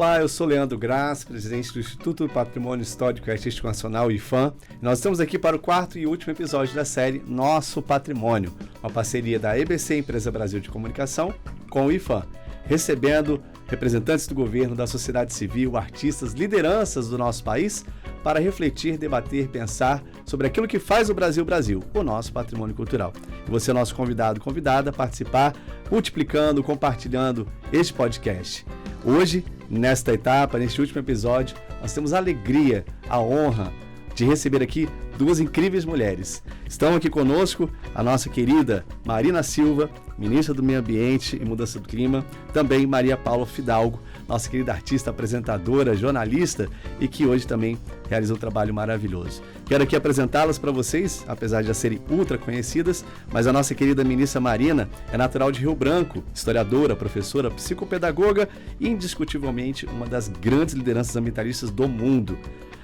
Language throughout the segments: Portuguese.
Olá, eu sou Leandro Graça, presidente do Instituto do Patrimônio Histórico e Artístico Nacional, IPHAN. Nós estamos aqui para o quarto e último episódio da série Nosso Patrimônio, uma parceria da EBC, Empresa Brasil de Comunicação, com o IPHAN, recebendo representantes do governo, da sociedade civil, artistas, lideranças do nosso país, para refletir, debater, pensar sobre aquilo que faz o Brasil, o nosso patrimônio cultural. E você é nosso convidado, convidada a participar, multiplicando, compartilhando este podcast. Hoje, nesta etapa, neste último episódio, nós temos a alegria, a honra de receber aqui duas incríveis mulheres. Estão aqui conosco a nossa querida Marina Silva, ministra do Meio Ambiente e Mudança do Clima, também Maria Paula Fidalgo, nossa querida artista, apresentadora, jornalista e que hoje também realiza um trabalho maravilhoso. Quero aqui apresentá-las para vocês, apesar de já serem ultra conhecidas, mas a nossa querida ministra Marina é natural de Rio Branco, historiadora, professora, psicopedagoga e indiscutivelmente uma das grandes lideranças ambientalistas do mundo.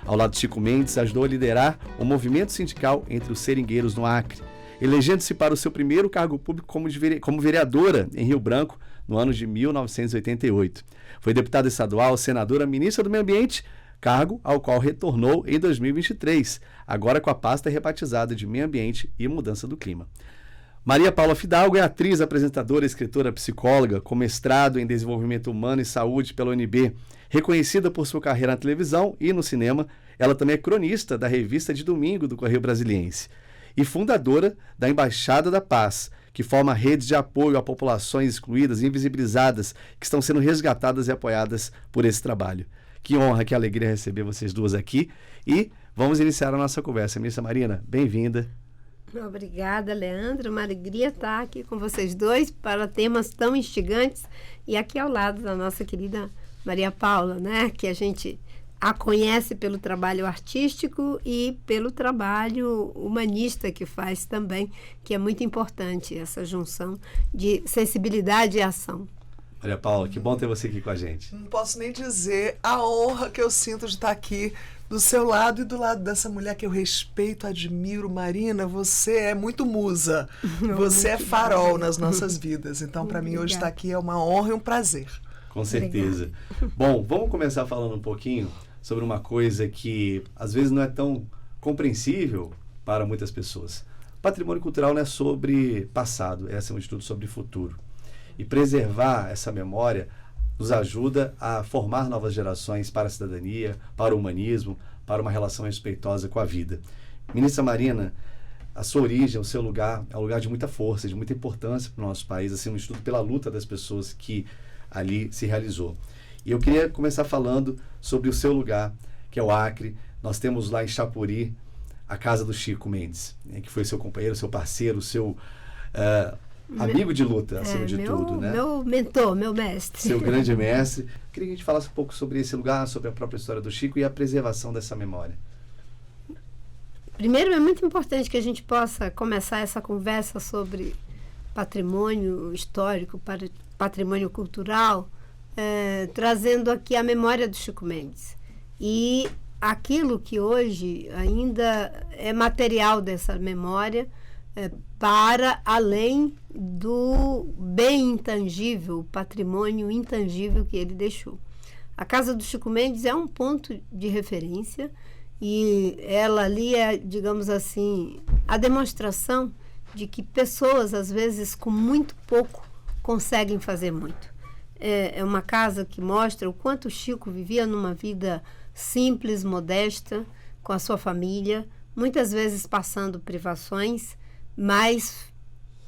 Ao lado de Chico Mendes, ajudou a liderar o movimento sindical entre os seringueiros no Acre, elegendo-se para o seu primeiro cargo público como vereadora em Rio Branco no ano de 1988. Foi deputada estadual, senadora, ministra do Meio Ambiente, cargo ao qual retornou em 2023, agora com a pasta rebatizada de Meio Ambiente e Mudança do Clima. Maria Paula Fidalgo é atriz, apresentadora, escritora, psicóloga, com mestrado em Desenvolvimento Humano e Saúde pela UNB. Reconhecida por sua carreira na televisão e no cinema, ela também é cronista da revista de domingo do Correio Brasiliense e fundadora da Embaixada da Paz, que forma redes de apoio a populações excluídas e invisibilizadas que estão sendo resgatadas e apoiadas por esse trabalho. Que honra, que alegria receber vocês duas aqui e vamos iniciar a nossa conversa. Ministra Marina, bem-vinda. Obrigada, Leandro. Uma alegria estar aqui com vocês dois para temas tão instigantes e aqui ao lado da nossa querida Maria Paula, né? Que a gente a conhece pelo trabalho artístico e pelo trabalho humanista que faz também, que é muito importante essa junção de sensibilidade e ação. Maria Paula, que bom ter você aqui com a gente. Não posso nem dizer a honra que eu sinto de estar aqui do seu lado e do lado dessa mulher que eu respeito, admiro. Marina, você é muito musa. Você é farol nas nossas vidas. Então, para mim, hoje estar aqui é uma honra e um prazer. Com certeza. Bom, vamos começar falando um pouquinho sobre uma coisa que às vezes não é tão compreensível para muitas pessoas. Patrimônio cultural não é sobre passado, é acima de tudo sobre futuro. E preservar essa memória nos ajuda a formar novas gerações para a cidadania, para o humanismo, para uma relação respeitosa com a vida. Ministra Marina, a sua origem, o seu lugar, é um lugar de muita força, de muita importância para o nosso país, assim, um estudo pela luta das pessoas que ali se realizou. E eu queria começar falando sobre o seu lugar, que é o Acre. Nós temos lá em Chapuri a casa do Chico Mendes, né, que foi seu companheiro, seu parceiro, seu amigo de luta, acima de tudo, né? Meu mentor, meu mestre. Seu grande mestre. Queria que a gente falasse um pouco sobre esse lugar, sobre a própria história do Chico e a preservação dessa memória. Primeiro, é muito importante que a gente possa começar essa conversa sobre patrimônio histórico, patrimônio cultural, trazendo aqui a memória do Chico Mendes. E aquilo que hoje ainda é material dessa memória, para além do bem intangível, patrimônio intangível que ele deixou. A casa do Chico Mendes é um ponto de referência e ela ali é, digamos assim, a demonstração de que pessoas, às vezes, com muito pouco, conseguem fazer muito. É uma casa que mostra o quanto o Chico vivia numa vida simples, modesta, com a sua família, muitas vezes passando privações, mas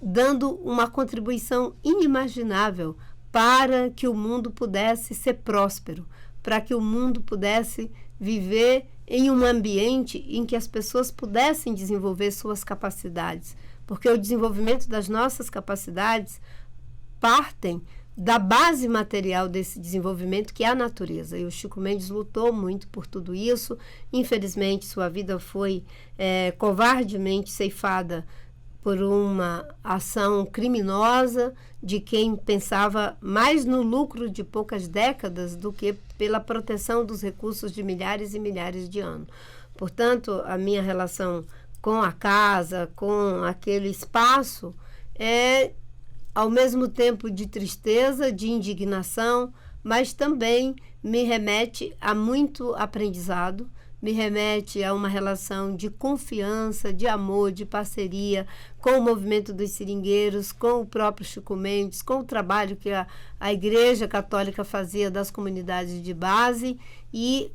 dando uma contribuição inimaginável para que o mundo pudesse ser próspero, para que o mundo pudesse viver em um ambiente em que as pessoas pudessem desenvolver suas capacidades, porque o desenvolvimento das nossas capacidades partem da base material desse desenvolvimento, que é a natureza. E o Chico Mendes lutou muito por tudo isso. Infelizmente, sua vida foi covardemente ceifada por uma ação criminosa de quem pensava mais no lucro de poucas décadas do que pela proteção dos recursos de milhares e milhares de anos. Portanto, a minha relação com a casa, com aquele espaço, é ao mesmo tempo de tristeza, de indignação, mas também me remete a muito aprendizado, me remete a uma relação de confiança, de amor, de parceria com o movimento dos seringueiros, com o próprio Chico Mendes, com o trabalho que a Igreja Católica fazia das comunidades de base, e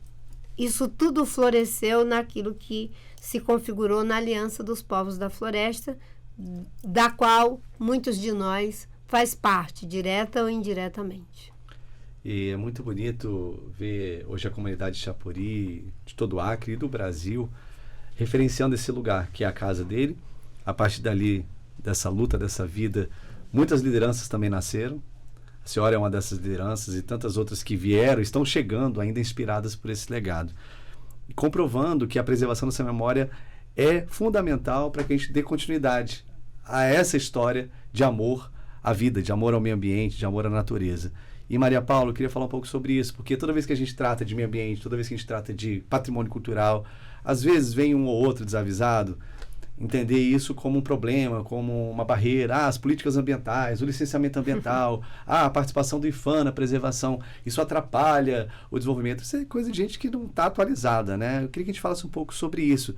isso tudo floresceu naquilo que se configurou na Aliança dos Povos da Floresta, da qual muitos de nós faz parte, direta ou indiretamente. E é muito bonito ver hoje a comunidade de Chapuri, de todo o Acre e do Brasil, referenciando esse lugar, que é a casa dele. A partir dali, dessa luta, dessa vida, muitas lideranças também nasceram. A senhora é uma dessas lideranças e tantas outras que vieram, estão chegando ainda inspiradas por esse legado. E comprovando que a preservação dessa memória é fundamental para que a gente dê continuidade a essa história de amor à vida, de amor ao meio ambiente, de amor à natureza. E Maria Paula, eu queria falar um pouco sobre isso, porque toda vez que a gente trata de meio ambiente, toda vez que a gente trata de patrimônio cultural, às vezes vem um ou outro desavisado entender isso como um problema, como uma barreira. As políticas ambientais, o licenciamento ambiental, a participação do IPHAN na preservação, isso atrapalha o desenvolvimento. Isso é coisa de gente que não está atualizada, né? Eu queria que a gente falasse um pouco sobre isso.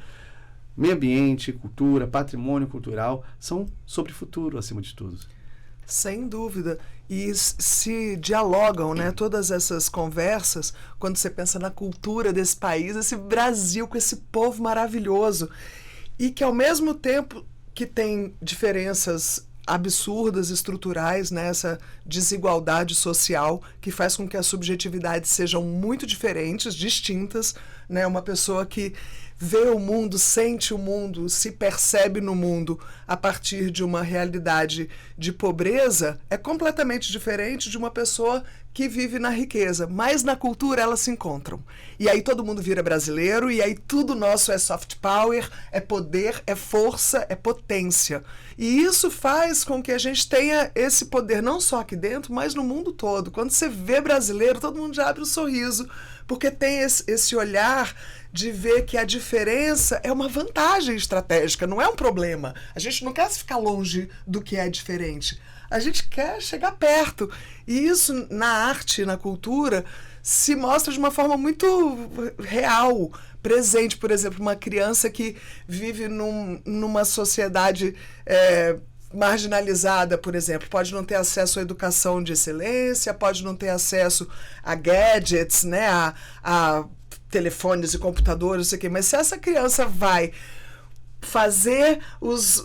Meio ambiente, cultura, patrimônio cultural são sobre futuro, acima de tudo. Sem dúvida. E se dialogam, né, todas essas conversas, quando você pensa na cultura desse país, esse Brasil com esse povo maravilhoso, e que ao mesmo tempo que tem diferenças absurdas, estruturais, né, essa desigualdade social que faz com que as subjetividades sejam muito diferentes, distintas, né, uma pessoa que vê o mundo, sente o mundo, se percebe no mundo a partir de uma realidade de pobreza é completamente diferente de uma pessoa que vive na riqueza. Mas na cultura elas se encontram. E aí todo mundo vira brasileiro, e aí tudo nosso é soft power, é poder, é força, é potência. E isso faz com que a gente tenha esse poder não só aqui dentro, mas no mundo todo. Quando você vê brasileiro, todo mundo já abre um sorriso, porque tem esse olhar de ver que a diferença é uma vantagem estratégica, não é um problema. A gente não quer ficar longe do que é diferente. A gente quer chegar perto. E isso, na arte, na cultura, se mostra de uma forma muito real, presente. Por exemplo, uma criança que vive numa sociedade marginalizada, por exemplo, pode não ter acesso à educação de excelência, pode não ter acesso a gadgets, né, a telefones e computadores, não sei o quê. Mas se essa criança vai fazer os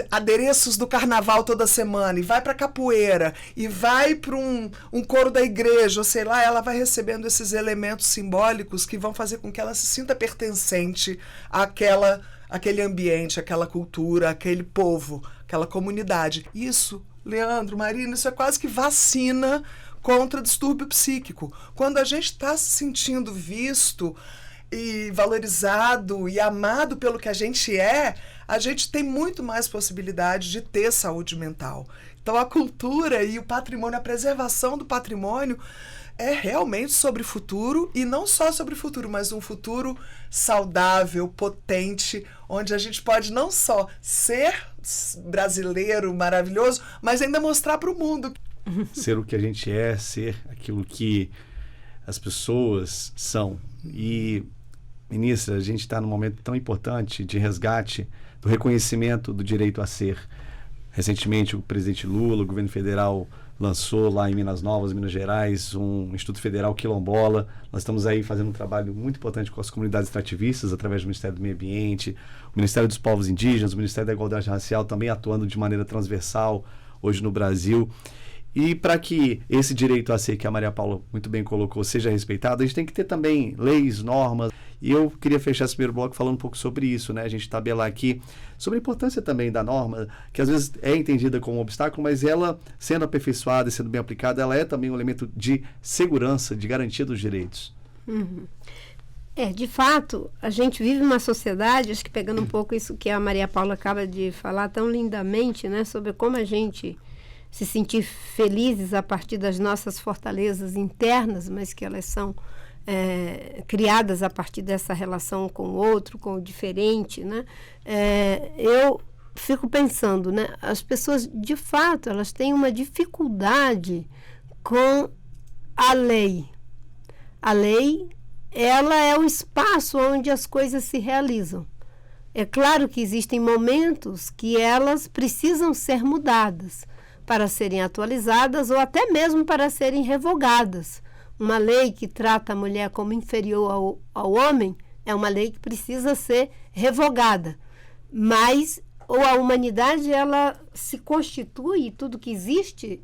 adereços do carnaval toda semana, e vai para capoeira, e vai para um coro da igreja, ou sei lá, ela vai recebendo esses elementos simbólicos que vão fazer com que ela se sinta pertencente àquele ambiente, àquela cultura, àquele povo, aquela comunidade. Isso, Leandro, Marina, isso é quase que vacina contra distúrbio psíquico. Quando a gente está se sentindo visto e valorizado e amado pelo que a gente tem muito mais possibilidade de ter saúde mental. Então a cultura e o patrimônio, a preservação do patrimônio é realmente sobre futuro, e não só sobre futuro, mas um futuro saudável, potente, onde a gente pode não só ser brasileiro maravilhoso, mas ainda mostrar para o mundo. Ser o que a gente é, ser aquilo que as pessoas são. E, ministra, a gente está num momento tão importante de resgate do reconhecimento do direito a ser. Recentemente, o presidente Lula, o governo federal, lançou lá em Minas Novas, Minas Gerais, um Instituto Federal Quilombola. Nós estamos aí fazendo um trabalho muito importante com as comunidades extrativistas, através do Ministério do Meio Ambiente, o Ministério dos Povos Indígenas, o Ministério da Igualdade Racial, também atuando de maneira transversal hoje no Brasil. E para que esse direito a ser, que a Maria Paula muito bem colocou, seja respeitado, a gente tem que ter também leis, normas. E eu queria fechar esse primeiro bloco falando um pouco sobre isso, né? A gente tabelar aqui sobre a importância também da norma, que às vezes é entendida como um obstáculo, mas ela, sendo aperfeiçoada e sendo bem aplicada, ela é também um elemento de segurança, de garantia dos direitos. Uhum. De fato, a gente vive uma sociedade, acho que pegando um pouco isso que a Maria Paula acaba de falar tão lindamente, né? Sobre como a gente se sentir felizes a partir das nossas fortalezas internas, mas que elas são criadas a partir dessa relação com o outro, com o diferente, né? Eu fico pensando, né? As pessoas, de fato, elas têm uma dificuldade com a lei. A lei, ela é o espaço onde as coisas se realizam. É claro que existem momentos que elas precisam ser mudadas para serem atualizadas ou até mesmo para serem revogadas. Uma lei que trata a mulher como inferior ao homem é uma lei que precisa ser revogada. Mas a humanidade, ela se constitui, tudo que existe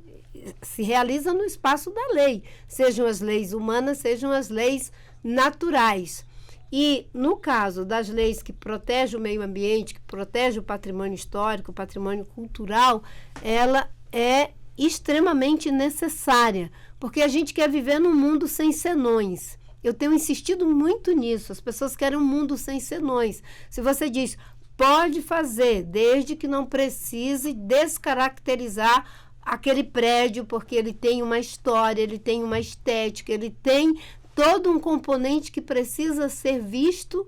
se realiza no espaço da lei, sejam as leis humanas, sejam as leis naturais. E, no caso das leis que protegem o meio ambiente, que protegem o patrimônio histórico, o patrimônio cultural, ela é extremamente necessária, porque a gente quer viver num mundo sem senões. Eu tenho insistido muito nisso, as pessoas querem um mundo sem senões. Se você diz, pode fazer, desde que não precise descaracterizar aquele prédio, porque ele tem uma história, ele tem uma estética, ele tem todo um componente que precisa ser visto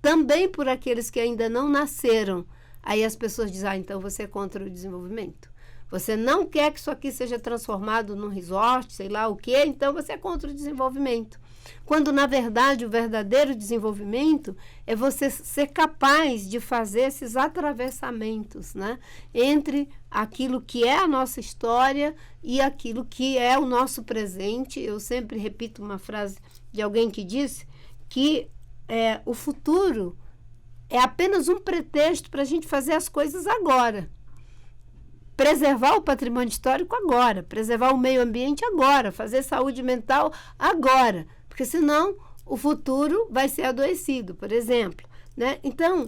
também por aqueles que ainda não nasceram. Aí as pessoas dizem, então você é contra o desenvolvimento. Você não quer que isso aqui seja transformado num resort, sei lá o quê, então você é contra o desenvolvimento. Quando, na verdade, o verdadeiro desenvolvimento é você ser capaz de fazer esses atravessamentos, né, entre aquilo que é a nossa história e aquilo que é o nosso presente. Eu sempre repito uma frase de alguém que disse que o futuro é apenas um pretexto para a gente fazer as coisas agora. Preservar o patrimônio histórico agora, preservar o meio ambiente agora, fazer saúde mental agora, porque senão o futuro vai ser adoecido, por exemplo, né? Então,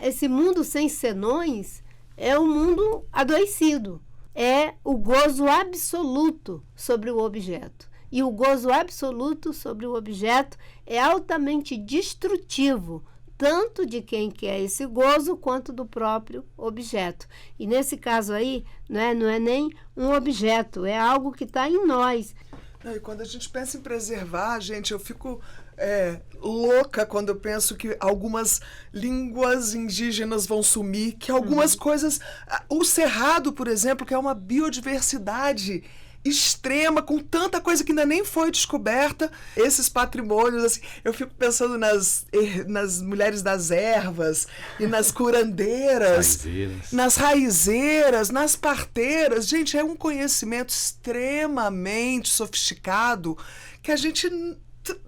esse mundo sem senões é um mundo adoecido, é o gozo absoluto sobre o objeto. E o gozo absoluto sobre o objeto é altamente destrutivo, tanto de quem quer esse gozo, quanto do próprio objeto. E nesse caso aí, né, não é nem um objeto, é algo que está em nós. E quando a gente pensa em preservar, gente, eu fico louca quando eu penso que algumas línguas indígenas vão sumir, que algumas coisas... O cerrado, por exemplo, que é uma biodiversidade extrema, com tanta coisa que ainda nem foi descoberta, esses patrimônios, assim, eu fico pensando nas mulheres das ervas e nas curandeiras, nas raizeiras, nas parteiras. Gente, é um conhecimento extremamente sofisticado que a gente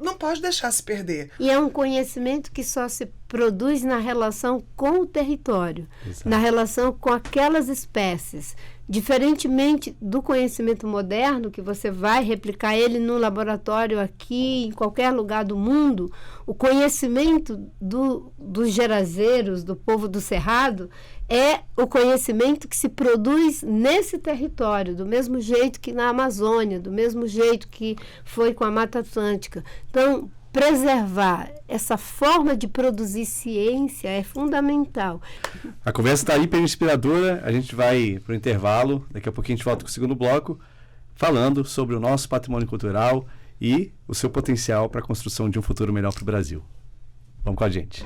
não pode deixar se perder. E é um conhecimento que só se produz na relação com o território, exato, na relação com aquelas espécies. Diferentemente do conhecimento moderno, que você vai replicar ele no laboratório aqui, em qualquer lugar do mundo, o conhecimento dos gerazeiros, do povo do Cerrado, é o conhecimento que se produz nesse território, do mesmo jeito que na Amazônia, do mesmo jeito que foi com a Mata Atlântica. Então, preservar essa forma de produzir ciência é fundamental. A conversa está hiper inspiradora, a gente vai para o intervalo, daqui a pouquinho a gente volta com o segundo bloco, falando sobre o nosso patrimônio cultural e o seu potencial para a construção de um futuro melhor para o Brasil. Vamos com a gente.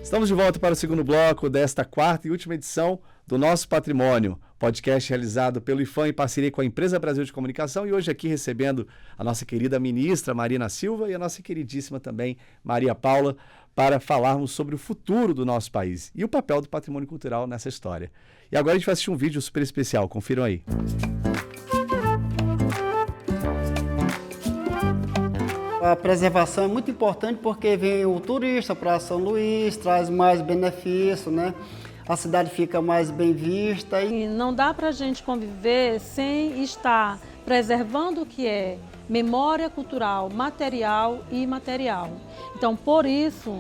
Estamos de volta para o segundo bloco desta quarta e última edição do Nosso Patrimônio, podcast realizado pelo IFAM em parceria com a Empresa Brasil de Comunicação, e hoje aqui recebendo a nossa querida ministra Marina Silva e a nossa queridíssima também Maria Paula, para falarmos sobre o futuro do nosso país e o papel do patrimônio cultural nessa história. E agora a gente vai assistir um vídeo super especial, confiram aí. A preservação é muito importante porque vem o turista para São Luís, traz mais benefício, né? A cidade fica mais bem vista. E não dá para a gente conviver sem estar preservando o que é memória cultural, material e imaterial. Então, por isso,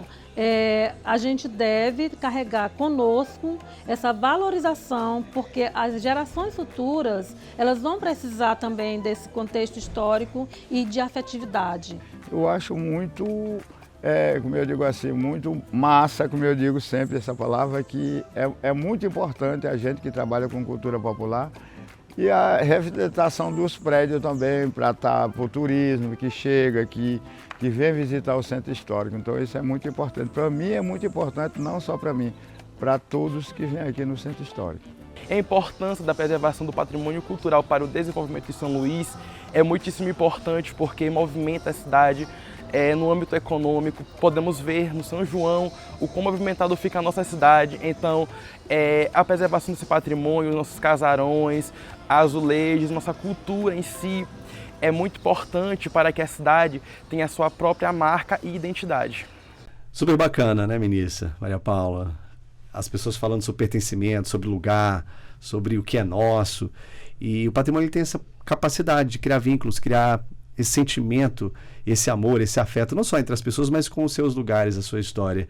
a gente deve carregar conosco essa valorização, porque as gerações futuras, elas vão precisar também desse contexto histórico e de afetividade. Eu acho muito, como eu digo assim, muito massa, como eu digo sempre essa palavra, que é muito importante a gente que trabalha com cultura popular e a reabilitação dos prédios também, para o turismo que chega, que que vem visitar o centro histórico. Então isso é muito importante. Para mim é muito importante, não só para mim, para todos que vêm aqui no centro histórico. A importância da preservação do patrimônio cultural para o desenvolvimento de São Luís é muitíssimo importante porque movimenta a cidade no âmbito econômico. Podemos ver no São João o quão movimentado fica a nossa cidade. Então, a preservação desse patrimônio, nossos casarões, azulejos, nossa cultura em si, é muito importante para que a cidade tenha a sua própria marca e identidade. Super bacana, né, ministra Maria Paula? As pessoas falando sobre pertencimento, sobre lugar, sobre o que é nosso. E o patrimônio tem essa capacidade de criar vínculos, criar esse sentimento, esse amor, esse afeto, não só entre as pessoas, mas com os seus lugares, a sua história.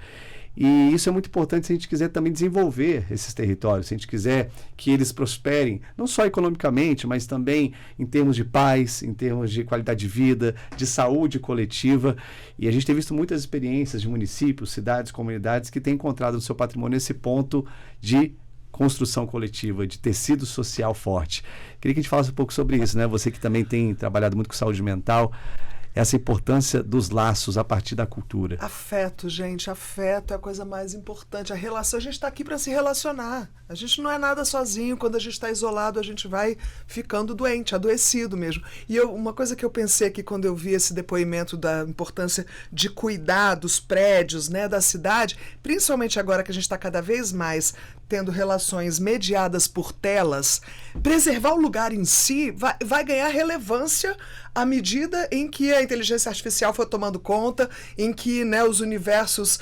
E isso é muito importante se a gente quiser também desenvolver esses territórios, se a gente quiser que eles prosperem, não só economicamente, mas também em termos de paz, em termos de qualidade de vida, de saúde coletiva. E a gente tem visto muitas experiências de municípios, cidades, comunidades que têm encontrado no seu patrimônio esse ponto de construção coletiva, de tecido social forte. Queria que a gente falasse um pouco sobre isso, né? Você que também tem trabalhado muito com saúde mental, essa importância dos laços a partir da cultura. Afeto, gente, afeto é a coisa mais importante. A relação, a gente está aqui para se relacionar. A gente não é nada sozinho. Quando a gente está isolado, a gente vai ficando doente, adoecido mesmo. E uma coisa que eu pensei aqui quando eu vi esse depoimento da importância de cuidar dos prédios, né, da cidade, principalmente agora que a gente está cada vez mais tendo relações mediadas por telas, preservar o lugar em si vai ganhar relevância à medida em que a inteligência artificial for tomando conta, em que, né, os universos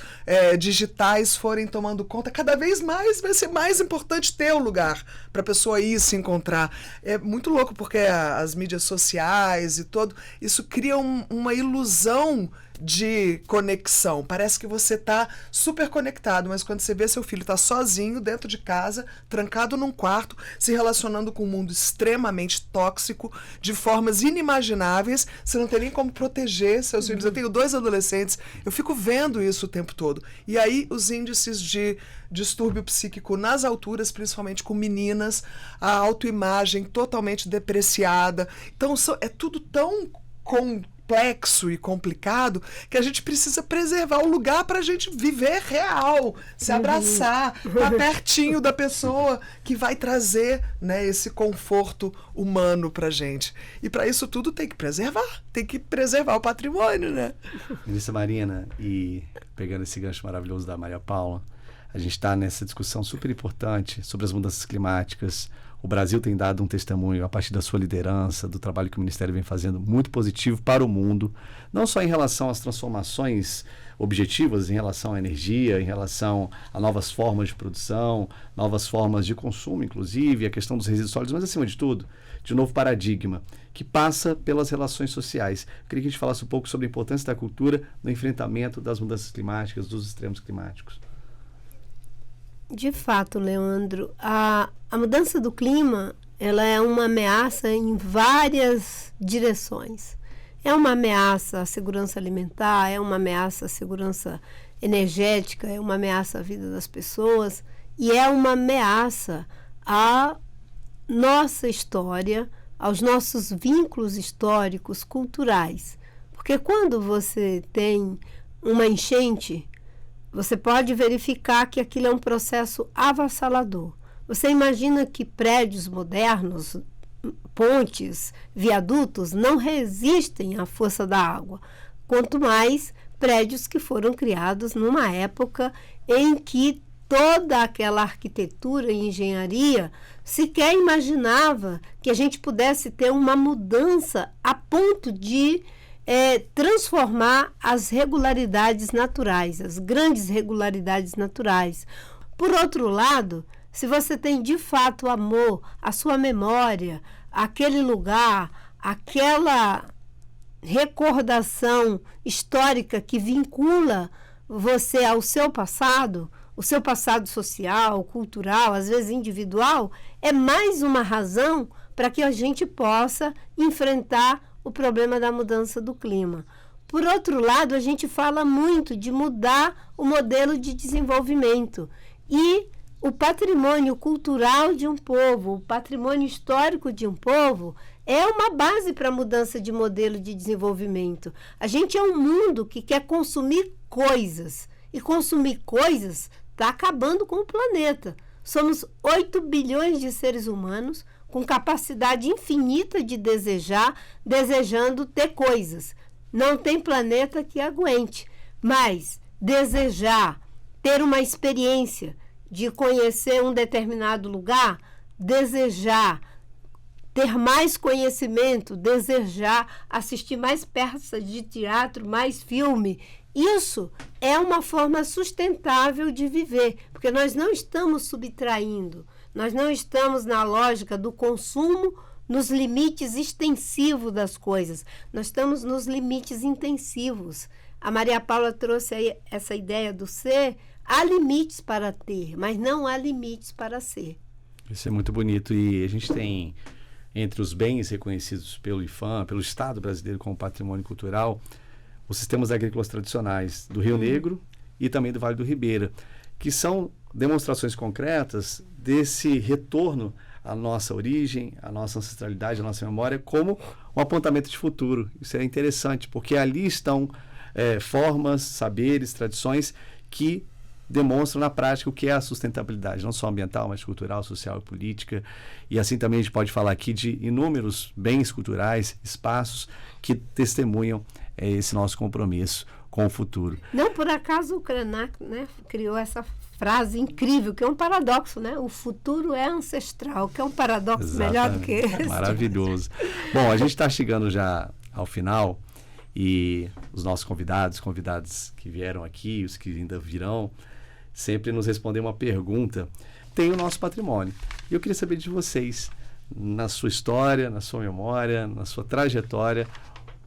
digitais forem tomando conta. Cada vez mais vai ser mais importante ter um lugar para a pessoa ir se encontrar. É muito louco porque as mídias sociais e todo, isso cria uma ilusão de conexão. Parece que você está super conectado, mas quando você vê seu filho está sozinho dentro de casa, trancado num quarto, se relacionando com um mundo extremamente tóxico, de formas inimagináveis, você não tem nem como proteger seus filhos. Eu tenho 2 adolescentes, eu fico vendo isso o tempo todo. E aí os índices de distúrbio psíquico nas alturas, principalmente com meninas, a autoimagem totalmente depreciada. Então é tudo tão complexo e complicado que a gente precisa preservar o lugar para a gente viver real, se abraçar, estar pertinho da pessoa que vai trazer, né, esse conforto humano para a gente. E para isso tudo tem que preservar o patrimônio, né? Ministra Marina, e pegando esse gancho maravilhoso da Maria Paula, a gente está nessa discussão super importante sobre as mudanças climáticas. O Brasil tem dado um testemunho, a partir da sua liderança, do trabalho que o Ministério vem fazendo, muito positivo para o mundo, não só em relação às transformações objetivas, em relação à energia, em relação a novas formas de produção, novas formas de consumo, inclusive, a questão dos resíduos sólidos, mas, acima de tudo, de um novo paradigma, que passa pelas relações sociais. Eu queria que a gente falasse um pouco sobre a importância da cultura no enfrentamento das mudanças climáticas, dos extremos climáticos. De fato, Leandro, a mudança do clima, ela é uma ameaça em várias direções. É uma ameaça à segurança alimentar, é uma ameaça à segurança energética, é uma ameaça à vida das pessoas e é uma ameaça à nossa história, aos nossos vínculos históricos, culturais. Porque quando você tem uma enchente, você pode verificar que aquilo é um processo avassalador. Você imagina que prédios modernos, pontes, viadutos, não resistem à força da água. Quanto mais prédios que foram criados numa época em que toda aquela arquitetura e engenharia sequer imaginava que a gente pudesse ter uma mudança a ponto de transformar as regularidades naturais, as grandes regularidades naturais. Por outro lado, se você tem de fato amor, a sua memória, aquele lugar, aquela recordação histórica que vincula você ao seu passado, o seu passado social, cultural, às vezes individual, é mais uma razão para que a gente possa enfrentar o problema da mudança do clima. Por outro lado, a gente fala muito de mudar o modelo de desenvolvimento e o patrimônio cultural de um povo, o patrimônio histórico de um povo, é uma base para a mudança de modelo de desenvolvimento. A gente é um mundo que quer consumir coisas, e consumir coisas está acabando com o planeta. Somos 8 bilhões de seres humanos com capacidade infinita de desejar, desejando ter coisas. Não tem planeta que aguente, mas desejar, ter uma experiência de conhecer um determinado lugar, desejar ter mais conhecimento, desejar assistir mais peças de teatro, mais filme, isso é uma forma sustentável de viver, porque nós não estamos subtraindo, nós não estamos na lógica do consumo nos limites extensivos das coisas, nós estamos nos limites intensivos. A Maria Paula trouxe aí essa ideia do ser. Há limites para ter, mas não há limites para ser. Isso é muito bonito, e a gente tem entre os bens reconhecidos pelo IPHAN, pelo Estado brasileiro como patrimônio cultural, os sistemas agrícolas tradicionais do Rio Negro e também do Vale do Ribeira, que são demonstrações concretas desse retorno à nossa origem, à nossa ancestralidade, à nossa memória, como um apontamento de futuro. Isso é interessante, porque ali estão formas, saberes, tradições que demonstram na prática o que é a sustentabilidade, não só ambiental, mas cultural, social e política. E assim também a gente pode falar aqui de inúmeros bens culturais, espaços que testemunham esse nosso compromisso com o futuro. Não por acaso o Krenak, né, criou essa frase incrível, que é um paradoxo, né? O futuro é ancestral, que é um paradoxo Exatamente. Melhor do que esse. Maravilhoso. Bom, a gente está chegando já ao final, e os nossos convidados que vieram aqui, os que ainda virão, sempre nos respondem uma pergunta. Tem o nosso patrimônio. E eu queria saber de vocês, na sua história, na sua memória, na sua trajetória,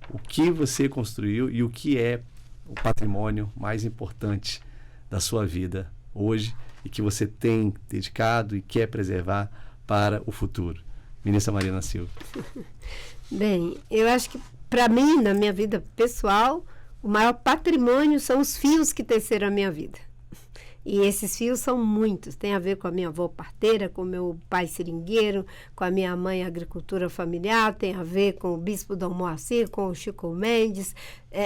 o que você construiu e o que é o patrimônio mais importante da sua vida hoje e que você tem dedicado e quer preservar para o futuro. Ministra Marina Silva. Bem, eu acho que para mim, na minha vida pessoal, o maior patrimônio são os fios que teceram a minha vida. E esses fios são muitos. Tem a ver com a minha avó parteira, com o meu pai seringueiro, com a minha mãe agricultura familiar, tem a ver com o bispo Dom Moacir, com o Chico Mendes.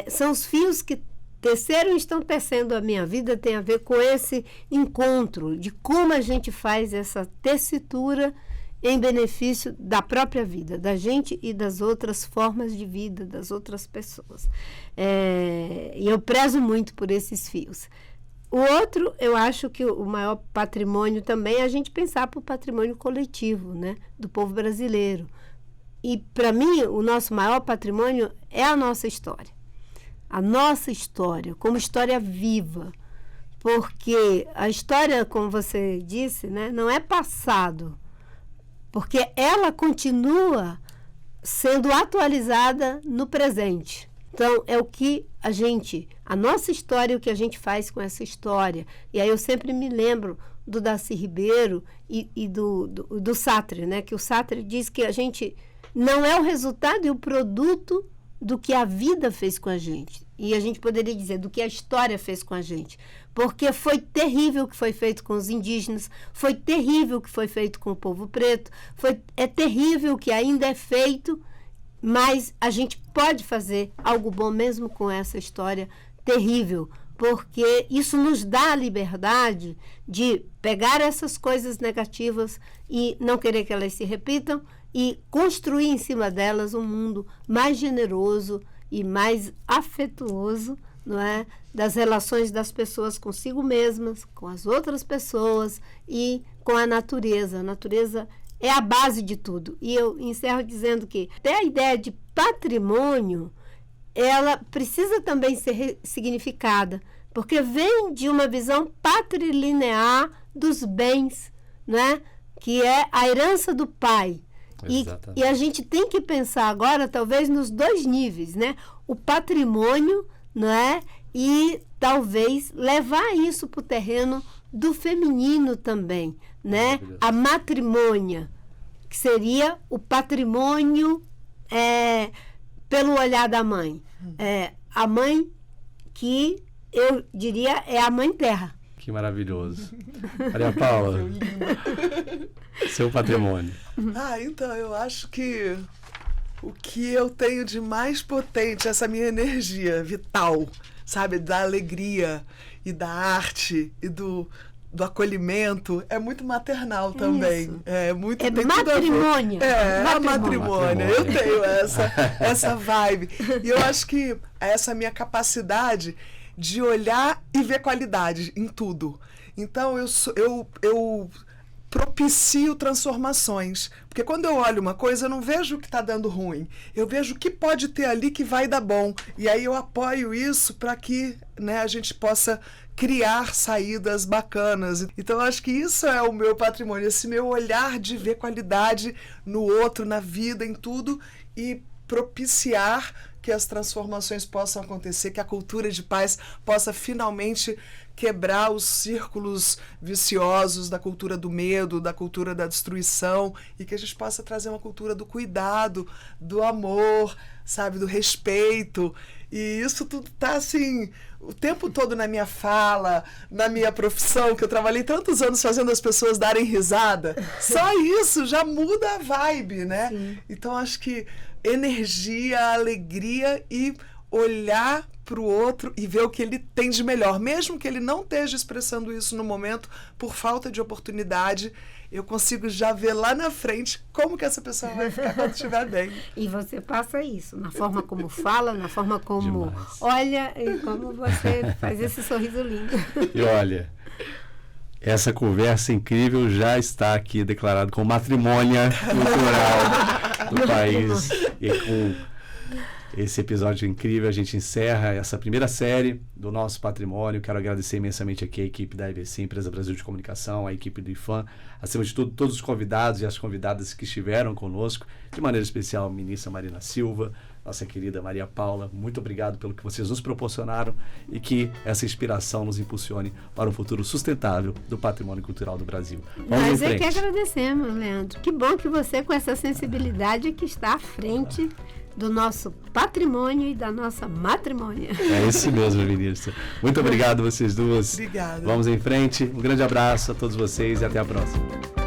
São os fios que teceram e estão tecendo a minha vida, tem a ver com esse encontro de como a gente faz essa tessitura em benefício da própria vida, da gente e das outras formas de vida, das outras pessoas. E eu prezo muito por esses fios. O outro, eu acho que o maior patrimônio também é a gente pensar para o patrimônio coletivo, né, do povo brasileiro. E, para mim, o nosso maior patrimônio é a nossa história. A nossa história, como história viva. Porque a história, como você disse, né, não é passado. Porque ela continua sendo atualizada no presente. Então, é o que a nossa história, o que a gente faz com essa história. E aí eu sempre me lembro do Darcy Ribeiro e do Sartre, né? Que o Sartre diz que a gente não é o resultado e o produto do que a vida fez com a gente. E a gente poderia dizer do que a história fez com a gente. Porque foi terrível o que foi feito com os indígenas, foi terrível o que foi feito com o povo preto, é terrível o que ainda é feito, mas a gente pode fazer algo bom mesmo com essa história terrível, porque isso nos dá a liberdade de pegar essas coisas negativas e não querer que elas se repitam e construir em cima delas um mundo mais generoso e mais afetuoso, não é? Das relações das pessoas consigo mesmas, com as outras pessoas e com a natureza. A natureza é a base de tudo. E eu encerro dizendo que até a ideia de patrimônio, ela precisa também ser significada, porque vem de uma visão patrilinear dos bens, né? Que é a herança do pai. E a gente tem que pensar agora, talvez, nos dois níveis, né? O patrimônio, não é? E talvez levar isso para o terreno do feminino também, né? A matrimônia, que seria o patrimônio pelo olhar da mãe. A mãe que eu diria é a mãe terra, Que maravilhoso. Maria Paula, seu patrimônio. Então, eu acho que o que eu tenho de mais potente, essa minha energia vital, sabe, da alegria e da arte e do acolhimento, é muito maternal também. Isso. É muito É matrimônia. A matrimônia. Eu tenho essa vibe. E eu acho que essa minha capacidade de olhar e ver qualidade em tudo. Então, eu propicio transformações. Porque quando eu olho uma coisa, eu não vejo o que está dando ruim. Eu vejo o que pode ter ali que vai dar bom. E aí eu apoio isso para que, né, a gente possa criar saídas bacanas. Então, eu acho que isso é o meu patrimônio, esse meu olhar de ver qualidade no outro, na vida, em tudo, e propiciar que as transformações possam acontecer, que a cultura de paz possa finalmente quebrar os círculos viciosos da cultura do medo, da cultura da destruição, e que a gente possa trazer uma cultura do cuidado, do amor, sabe, do respeito. E isso tudo está assim, o tempo todo na minha fala, na minha profissão, que eu trabalhei tantos anos fazendo as pessoas darem risada. Só isso já muda a vibe, né? Sim. Então, acho que energia, alegria e olhar para o outro e ver o que ele tem de melhor. Mesmo que ele não esteja expressando isso no momento, por falta de oportunidade, eu consigo já ver lá na frente como que essa pessoa vai ficar quando estiver bem. E você passa isso, na forma como fala, na forma como Demais. olha e como você faz esse sorriso lindo. E olha, essa conversa incrível já está aqui declarado como matrimônio cultural do país. E com esse episódio incrível, a gente encerra essa primeira série do nosso patrimônio. Quero agradecer imensamente aqui a equipe da EBC, Empresa Brasil de Comunicação, a equipe do IFAM, acima de tudo, todos os convidados e as convidadas que estiveram conosco, de maneira especial a ministra Marina Silva, nossa querida Maria Paula. Muito obrigado pelo que vocês nos proporcionaram e que essa inspiração nos impulsione para um futuro sustentável do patrimônio cultural do Brasil. Vamos em Nós é frente. que agradecemos, Leandro. Que bom que você, com essa sensibilidade, que está à frente do nosso patrimônio e da nossa matrimônia. É isso mesmo, ministra. Muito obrigado, vocês duas. Obrigada. Vamos em frente. Um grande abraço a todos vocês e até a próxima.